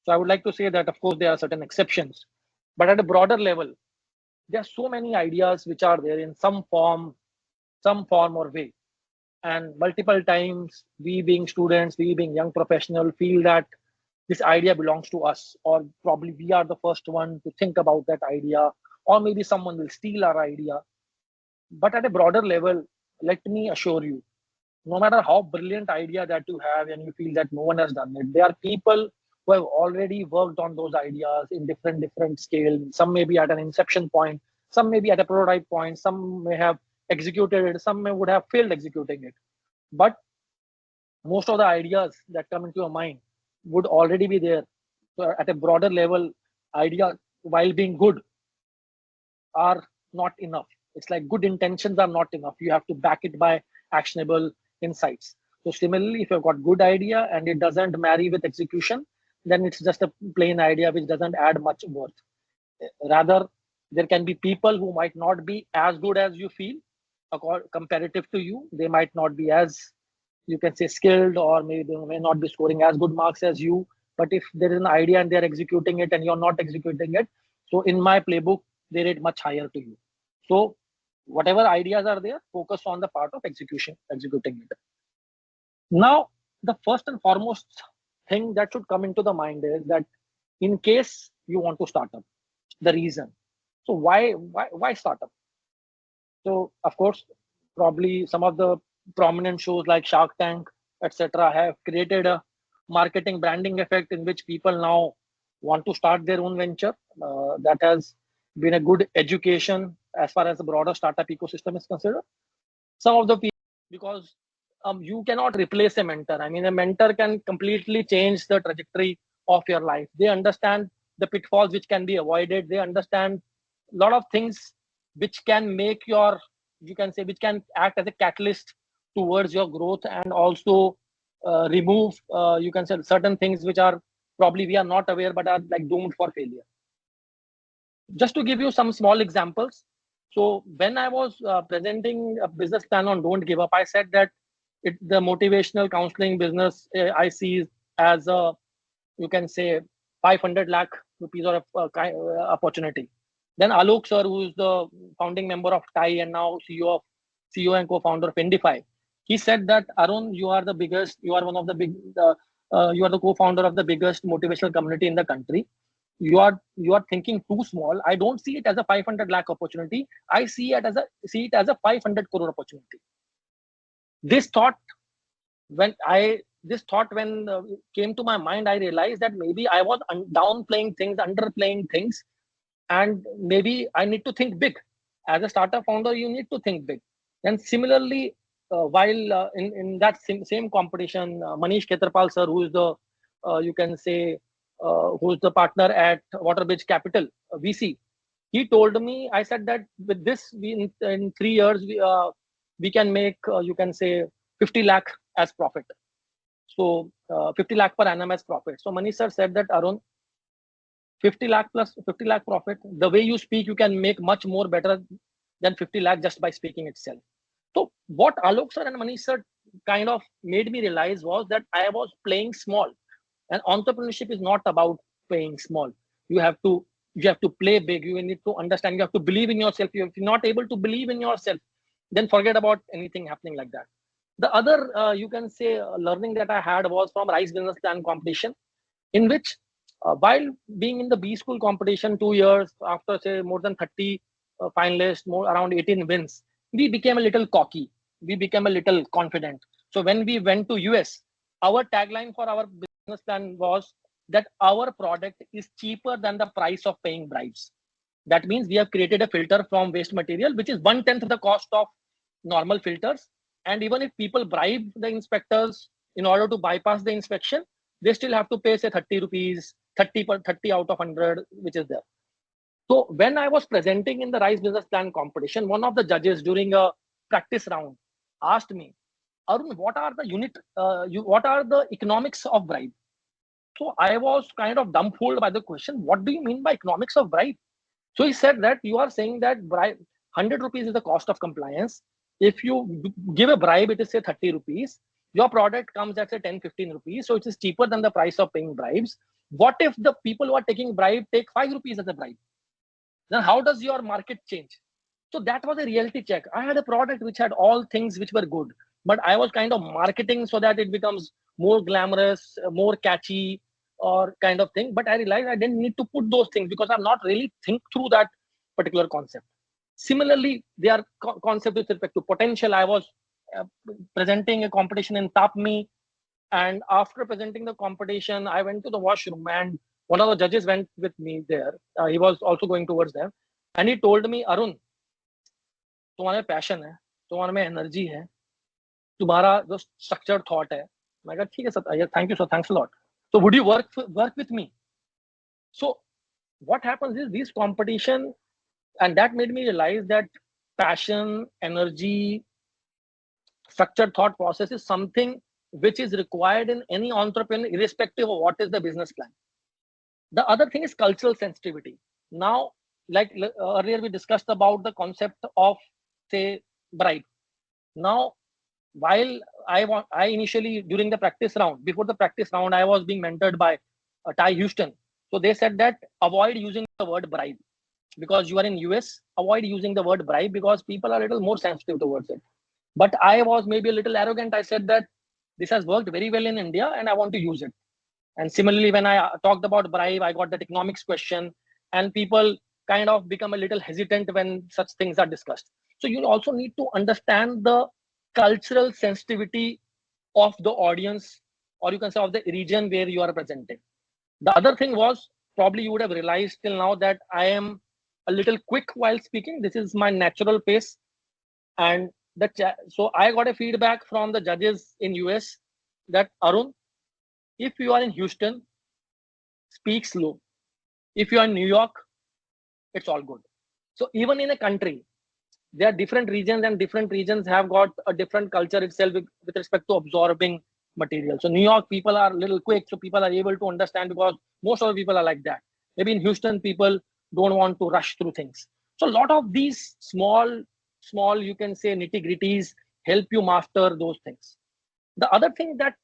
So I would like to say that, of course, there are certain exceptions, but at a broader level, there are so many ideas which are there in some form or way. And multiple times, we being students, we being young professionals, feel that this idea belongs to us, or probably we are the first one to think about that idea, or maybe someone will steal our idea. But at a broader level, let me assure you, no matter how brilliant idea that you have and you feel that no one has done it, there are people who have already worked on those ideas in different scale. Some may be at an inception point, some may be at a prototype point, some may have executed it, some may would have failed executing it. But most of the ideas that come into your mind would already be there. So at a broader level, idea, while being good, are not enough. It's like good intentions are not enough. You have to back it by actionable insights. So similarly, if you've got good idea and it doesn't marry with execution, then it's just a plain idea which doesn't add much worth. Rather, there can be people who might not be as good as you feel, comparative to you. They might not be as, you can say, skilled, or maybe they may not be scoring as good marks as you. But if there is an idea and they're executing it and you're not executing it, so in my playbook, they rate much higher to you. So whatever ideas are there, focus on the part of executing it. Now, the first and foremost thing that should come into the mind is that in case you want to start up, the reason. So why startup? So of course, probably some of the prominent shows like Shark Tank, etc., have created a marketing branding effect in which people now want to start their own venture. That has been a good education as far as the broader startup ecosystem is considered. Some of the people, because you cannot replace a mentor. I mean, a mentor can completely change the trajectory of your life. They understand the pitfalls which can be avoided. They understand a lot of things which can make your, you can say, which can act as a catalyst towards your growth, and also remove, you can say, certain things which are probably we are not aware but are like doomed for failure. Just to give you some small examples. So when I was presenting a business plan on Don't Give Up, I said that the motivational counseling business I see as a, you can say, 500 lakh rupees or opportunity. Then Alok sir, who is the founding member of TAI and now CEO and co-founder of Indify, he said that, Arun, you are the biggest, you are one of the big, you are the co-founder of the biggest motivational community in the country. You are thinking too small. I don't see it as a 500 lakh opportunity. I see it as a 500 crore opportunity. This thought, when came to my mind, I realized that maybe I was downplaying things, underplaying things, and maybe I need to think big. As a startup founder, you need to think big. And similarly, while in that same competition, Manish Khetarpal sir, who is the, you can say, who is the partner at Waterbridge Capital, VC, he told me, I said that with this, in 3 years, we can make, you can say, 50 lakh as profit. So 50 lakh per annum as profit. So Manish sir said that, Arun, 50 lakh plus 50 lakh profit, the way you speak, you can make much more better than 50 lakh just by speaking itself. So what Alok sir and Manish sir kind of made me realize was that I was playing small. And entrepreneurship is not about playing small. You have to play big. You need to understand. You have to believe in yourself. If you're not able to believe in yourself, then forget about anything happening like that. The other, you can say, learning that I had was from Rice Business Plan competition, in which, while being in the B school competition 2 years after, say, more than 30 finalists, around 18 wins, we became a little cocky. We became a little confident. So when we went to US, our tagline for our business plan was that our product is cheaper than the price of paying bribes. That means we have created a filter from waste material, which is 1/10 the cost of normal filters. And even if people bribe the inspectors in order to bypass the inspection, they still have to pay, say, 30 rupees, 30 out of 100, which is there. So when I was presenting in the Rice Business Plan competition, one of the judges during a practice round asked me, Arun, what are the economics of bribe? So I was kind of dumbfounded by the question. What do you mean by economics of bribe? So he said that you are saying that bribe, 100 rupees is the cost of compliance. If you give a bribe, it is, say, 30 rupees. Your product comes at, say, 10, 15 rupees. So it is cheaper than the price of paying bribes. What if the people who are taking bribe take 5 rupees as a bribe? Then how does your market change? So that was a reality check. I had a product which had all things which were good, but I was kind of marketing so that it becomes more glamorous, more catchy, or kind of thing. But I realized I didn't need to put those things because I'm not really think through that particular concept. Similarly, there are concepts with respect to potential. I was presenting a competition in TAPMI, and after presenting the competition, I went to the washroom, and one of the judges went with me there. He was also going towards them, and he told me, Arun, तुम्हारे passion है, तुम्हारे में energy है, तुम्हारा जो structured thought है. मैं कहा ठीक है sir, thank you sir, thanks a lot. So would you work with me? So what happens is these competition, and that made me realize that passion, energy, structured thought process is something which is required in any entrepreneur, irrespective of what is the business plan. The other thing is cultural sensitivity. Now, like earlier we discussed about the concept of, say, bribe. Now, while I initially, during the practice round, before the practice round, I was being mentored by Ty Houston. So they said that avoid using the word bribe because you are in US. Avoid using the word bribe because people are a little more sensitive towards it. But I was maybe a little arrogant. I said that this has worked very well in India and I want to use it. And similarly, when I talked about bribe, I got that economics question, and people kind of become a little hesitant when such things are discussed. So you also need to understand the cultural sensitivity of the audience, or you can say of the region where you are presenting. The other thing was, probably you would have realized till now that I am a little quick while speaking. This is my natural pace. And so I got a feedback from the judges in US that, Arun, if you are in Houston, speak slow. If you are in New York, it's all good. So even in a country, there are different regions, and different regions have got a different culture itself with respect to absorbing material. So New York people are a little quick, so people are able to understand because most of the people are like that. Maybe in Houston, people don't want to rush through things. So a lot of these small, you can say, nitty-gritties help you master those things. The other thing that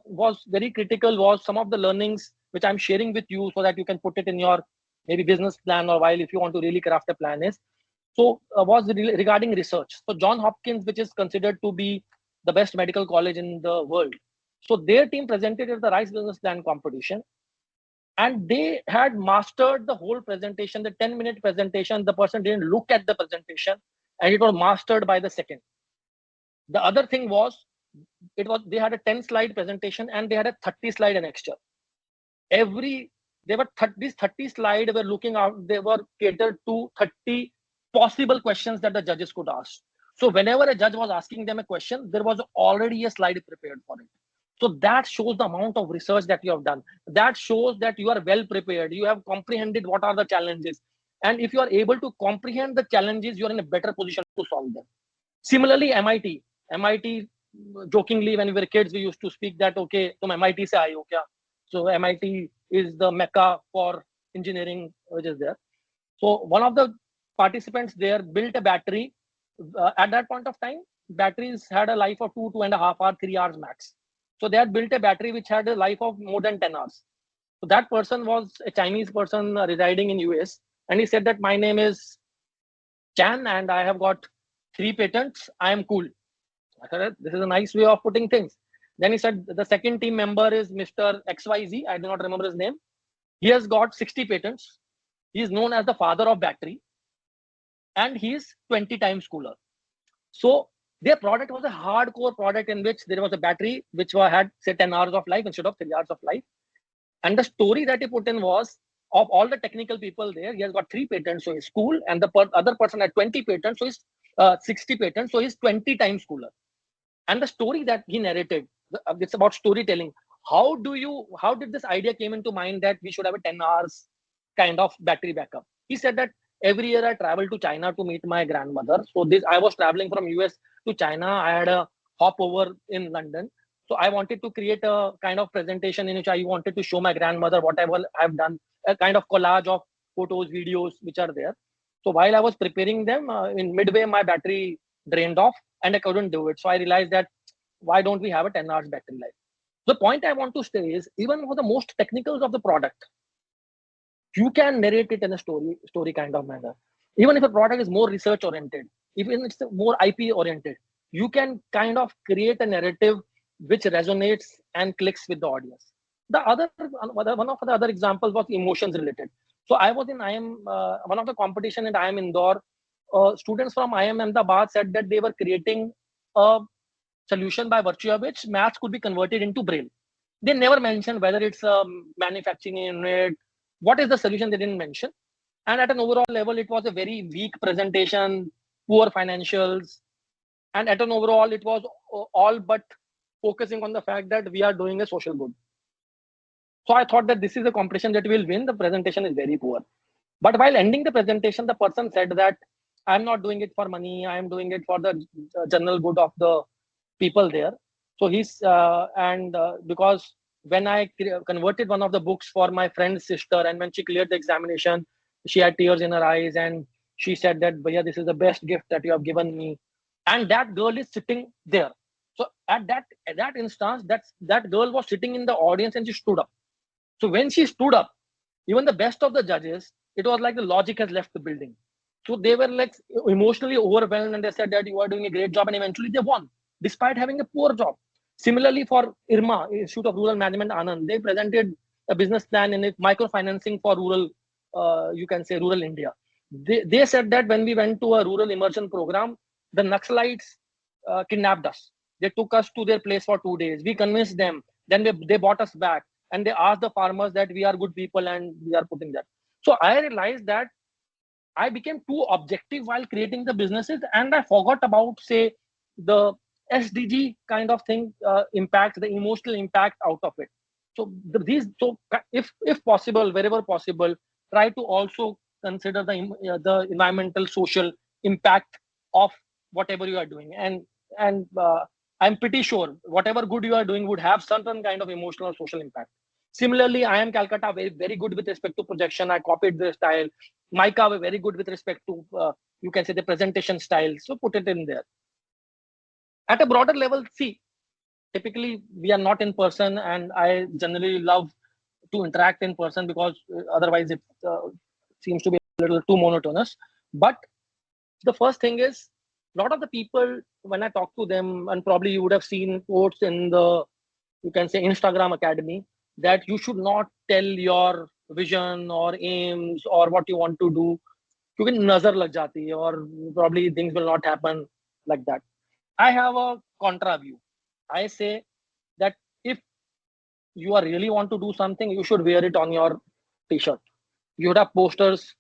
was very critical was some of the learnings which I'm sharing with you so that you can put it in your maybe business plan, or while if you want to really craft a plan is. So was regarding research. So John Hopkins, which is considered to be the best medical college in the world. So their team presented at the Rice Business Plan competition, and they had mastered the whole presentation, the 10-minute presentation. The person didn't look at the presentation, and it was mastered by the second. The other thing was, they had a 10-slide presentation and they had a 30-slide annexure. These 30 slides were looking out, they were catered to 30 possible questions that the judges could ask. So whenever a judge was asking them a question, there was already a slide prepared for it. So that shows the amount of research that you have done. That shows that you are well prepared. You have comprehended what are the challenges. And if you are able to comprehend the challenges, you are in a better position to solve them. Similarly, MIT, jokingly, when we were kids, we used to speak that, okay, tum MIT se aaye ho kya? So MIT is the mecca for engineering, which is there. So one of the participants there built a battery. At that point of time, batteries had a life of 2.5 hours, 3 hours max. So they had built a battery which had a life of more than 10 hours. So that person was a Chinese person residing in US, and he said that my name is Chan and I have got 3 patents. I am cool. I said, this is a nice way of putting things. Then he said the second team member is Mr. XYZ. I do not remember his name. He has got 60 patents. He is known as the father of battery, and he is 20 times cooler. So their product was a hardcore product in which there was a battery which had, say, 10 hours of life instead of 3 hours of life. And the story that he put in was, of all the technical people there, he has got 3 patents, so he's cool. And the other person had 20 patents, so he's 60 patents, so he's 20 times cooler. And the story that he narrated, it's about storytelling. How did this idea came into mind that we should have a 10 hours kind of battery backup? He said that every year I travel to China to meet my grandmother. So I was traveling from US to China. I had a hop over in London. So I wanted to create a kind of presentation in which I wanted to show my grandmother whatever I've done, a kind of collage of photos, videos, which are there. So while I was preparing them, in midway, my battery drained off and I couldn't do it. So I realized that why don't we have a 10 hours battery life? The point I want to say is, even for the most technicals of the product, you can narrate it in a story kind of manner. Even if a product is more research oriented, even it's more IP oriented, you can kind of create a narrative which resonates and clicks with the audience. The other one of the other examples was emotions related. So I was in IIM, one of the competition in IIM Indore. Students from IIM Ahmedabad said that they were creating a solution by virtue of which maths could be converted into braille. They never mentioned whether it's a manufacturing unit, what is the solution, they didn't mention. And at an overall level, it was a very weak presentation, poor financials. And at an overall, it was all but focusing on the fact that we are doing a social good. So I thought that this is a competition that will win. The presentation is very poor. But while ending the presentation, the person said that I'm not doing it for money. I'm doing it for the general good of the people there. So because when I converted one of the books for my friend's sister, and when she cleared the examination, she had tears in her eyes, and she said that, Bhaiya, this is the best gift that you have given me. And that girl is sitting there. So at that instance, that girl was sitting in the audience, and she stood up. So when she stood up, even the best of the judges, it was like the logic has left the building. So they were like emotionally overwhelmed, and they said that you are doing a great job, and eventually they won, despite having a poor job. Similarly, for IRMA, Institute of Rural Management, Anand, they presented a business plan in it, microfinancing for rural, you can say rural India. They said that when we went to a rural immersion program, the Naxalites kidnapped us. They took us to their place for 2 days. We convinced them. Then they bought us back, and they asked the farmers that we are good people and we are putting that. So I realized that I became too objective while creating the businesses, and I forgot about, say, the SDG kind of thing, impact, the emotional impact out of it. So if possible, wherever possible, try to also consider the environmental, social impact of whatever you are doing, and I'm pretty sure whatever good you are doing would have certain kind of emotional or social impact. Similarly, IIM Calcutta very good with respect to projection. I copied their style. Mica were very good with respect to, you can say, the presentation style. So put it in there. At a broader level, see, typically we are not in person, and I generally love to interact in person, because otherwise it seems to be a little too monotonous. But the first thing is, a lot of the people, when I talk to them, and probably you would have seen quotes in the, you can say, Instagram Academy, that you should not tell your vision or aims or what you want to do, because nazar lag jati hai, or probably things will not happen like that. I have a contra view. I say that if you are really want to do something, you should wear it on your t-shirt. You should have posters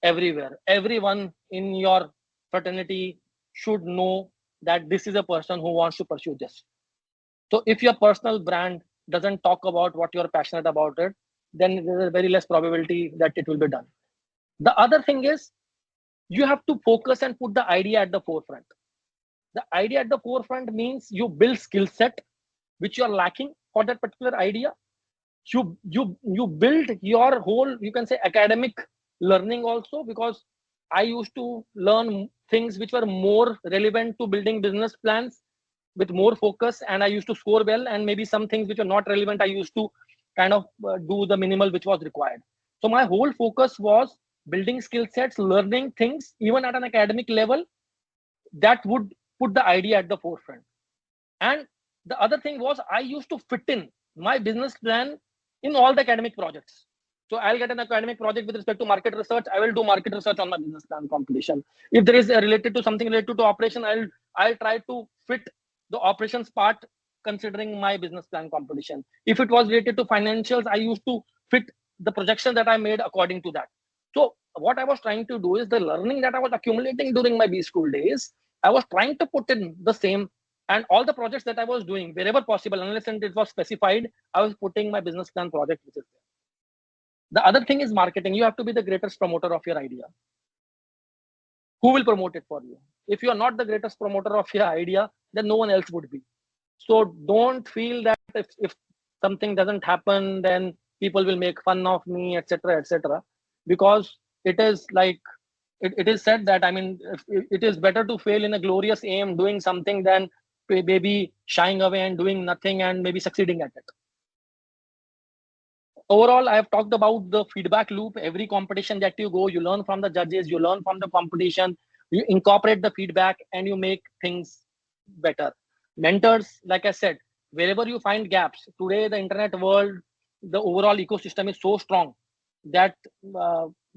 everywhere. Everyone in your fraternity should know that this is a person who wants to pursue this. So if your personal brand doesn't talk about what you're passionate about it, then there's a very less probability that it will be done. The other thing is, you have to focus and put the idea at the forefront. The idea at the forefront means you build skill set which you are lacking for that particular idea. You build your whole, you can say, academic learning also, because I used to learn things which were more relevant to building business plans with more focus, and I used to score well, and maybe some things which are not relevant, I used to kind of do the minimal which was required. So my whole focus was building skill sets, learning things even at an academic level that would put the idea at the forefront. And the other thing was, I used to fit in my business plan in all the academic projects. So I'll get an academic project with respect to market research, I will do market research on my business plan completion. If there is related to something related to operation, I'll try to fit the operations part considering my business plan competition. If it was related to financials, I used to fit the projection that I made according to that. So what I was trying to do is, the learning that I was accumulating during my B school days, I was trying to put in the same, and all the projects that I was doing, wherever possible, unless it was specified, I was putting my business plan project which is there. The other thing is marketing. You have to be the greatest promoter of your idea. Who will promote it for you? If you are not the greatest promoter of your idea, then no one else would be. So don't feel that if something doesn't happen, then people will make fun of me, etc., etc. Because it is like, it is said that, I mean, it is better to fail in a glorious aim doing something than maybe shying away and doing nothing and maybe succeeding at it. Overall, I have talked about the feedback loop. Every competition that you go, you learn from the judges, you learn from the competition, you incorporate the feedback, and you make things better. Mentors, like I said, wherever you find gaps, today the internet world, the overall ecosystem is so strong that,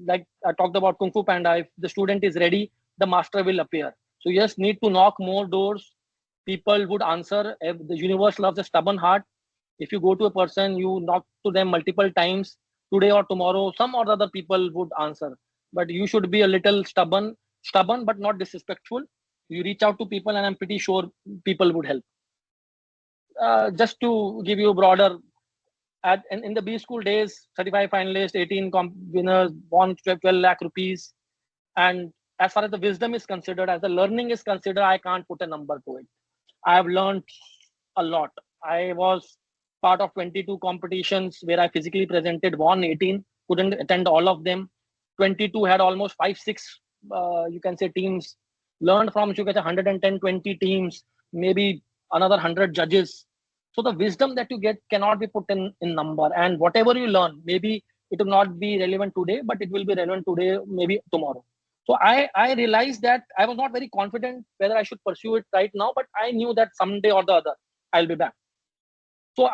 like I talked about Kung Fu Panda, if the student is ready, the master will appear. So you just need to knock more doors. People would answer. If the universe loves a stubborn heart. If you go to a person, you knock to them multiple times, today or tomorrow, some or the other people would answer. But you should be a little stubborn but not disrespectful. You reach out to people, and I'm pretty sure people would help. Just to give you a broader, in the B school days, 35 finalists, 18 winners, won 12 lakh rupees. And as far as the wisdom is considered, as the learning is considered, I can't put a number to it. I have learned a lot. I was part of 22 competitions where I physically presented, won 18, couldn't attend all of them. 22 had almost 5-6, you can say, teams. Learned from, you get 110, 20 teams, maybe another 100 judges. So the wisdom that you get cannot be put in number. And whatever you learn, maybe it will not be relevant today, but it will be relevant today, maybe tomorrow. So I realized that I was not very confident whether I should pursue it right now, but I knew that someday or the other I'll be back. So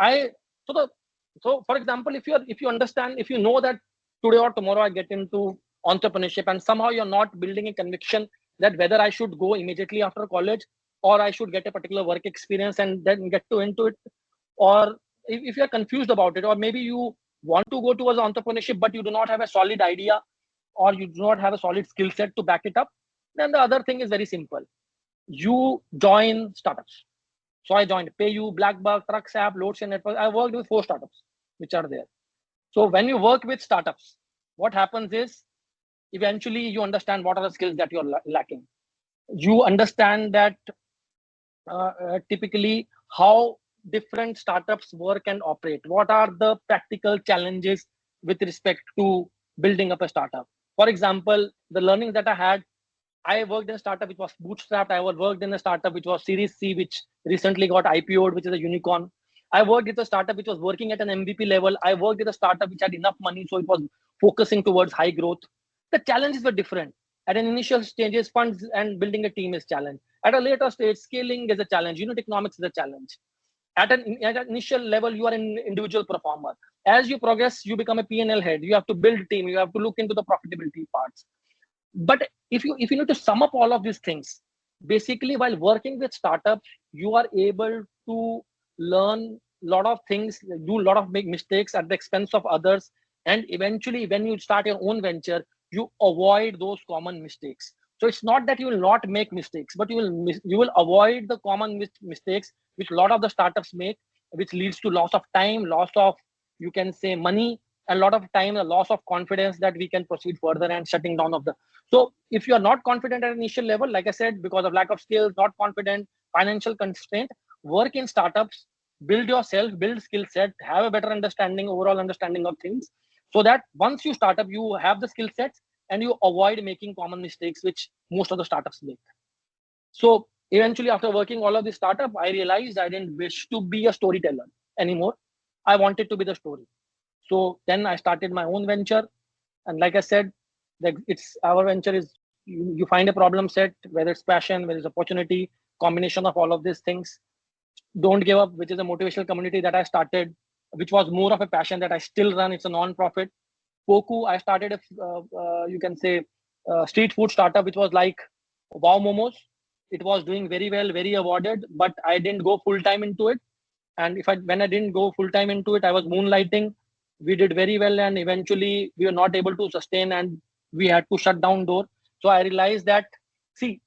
for example, if you understand, if you know that today or tomorrow I get into entrepreneurship, and somehow you're not building a conviction that whether I should go immediately after college or I should get a particular work experience and then get into it, or if you're confused about it, or maybe you want to go towards entrepreneurship but you do not have a solid idea or you do not have a solid skill set to back it up, then the other thing is very simple. You join startups. So I joined PayU, Blackbug, Trucks App, Loadshare Network. I worked with 4 startups which are there. So when you work with startups, what happens is eventually you understand what are the skills that you're lacking. You understand that typically how different startups work and operate. What are the practical challenges with respect to building up a startup? For example, the learning that I had, I worked in a startup which was bootstrapped. I worked in a startup which was Series C, which recently got IPO'd, which is a unicorn. I worked with a startup which was working at an MVP level. I worked with a startup which had enough money, so it was focusing towards high growth. The challenges were different. At an initial stages, funds and building a team is challenge. At a later stage, scaling is a challenge. Unit economics is a challenge. At an initial level, you are an individual performer. As you progress, you become a P&L head. You have to build team. You have to look into the profitability parts. But if you need to sum up all of these things, basically while working with startups, you are able to learn a lot of things, do a lot of big mistakes at the expense of others, and eventually when you start your own venture, you avoid those common mistakes. So it's not that you will not make mistakes, but you will avoid the common mistakes which a lot of the startups make, which leads to loss of time, loss of, you can say, money, a lot of time, a loss of confidence that we can proceed further, and shutting down of the. So if you are not confident at initial level, like I said, because of lack of skills, not confident, financial constraint, work in startups, build yourself, build skill set, have a better understanding, overall understanding of things, so that once you start up, you have the skill sets and you avoid making common mistakes which most of the startups make. So eventually, after working all of this startup, I realized I didn't wish to be a storyteller anymore. I wanted to be the story. So then I started my own venture. And like I said, it's our venture is you find a problem set, whether it's passion, whether it's opportunity, combination of all of these things. Don't Give Up, which is a motivational community that I started, which was more of a passion that I still run. It's a non-profit. Poku, I started you can say street food startup, which was like Wow Momos. It was doing very well, very awarded, but I didn't go full time into it. And when I didn't go full time into it, I was moonlighting. We did very well, and eventually we were not able to sustain, and we had to shut down door. So I realized that, see,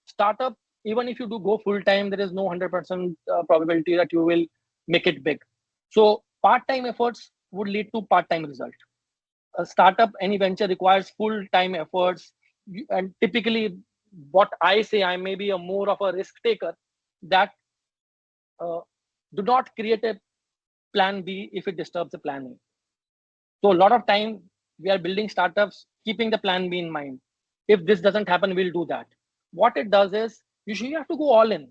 startup, even if you do go full time, there is no 100% probability that you will make it big. So part time efforts would lead to part time result. A startup, any venture requires full time efforts, and typically, what I say, I may be a more of a risk taker, that do not create a plan B if it disturbs the plan A. So a lot of time we are building startups keeping the plan B in mind. If this doesn't happen, we'll do that. What it does is you have to go all in.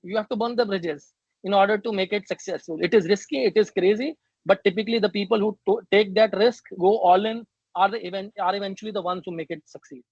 You have to burn the bridges in order to make it successful. It is risky, it is crazy, but typically the people who take that risk, go all in, are eventually the ones who make it succeed.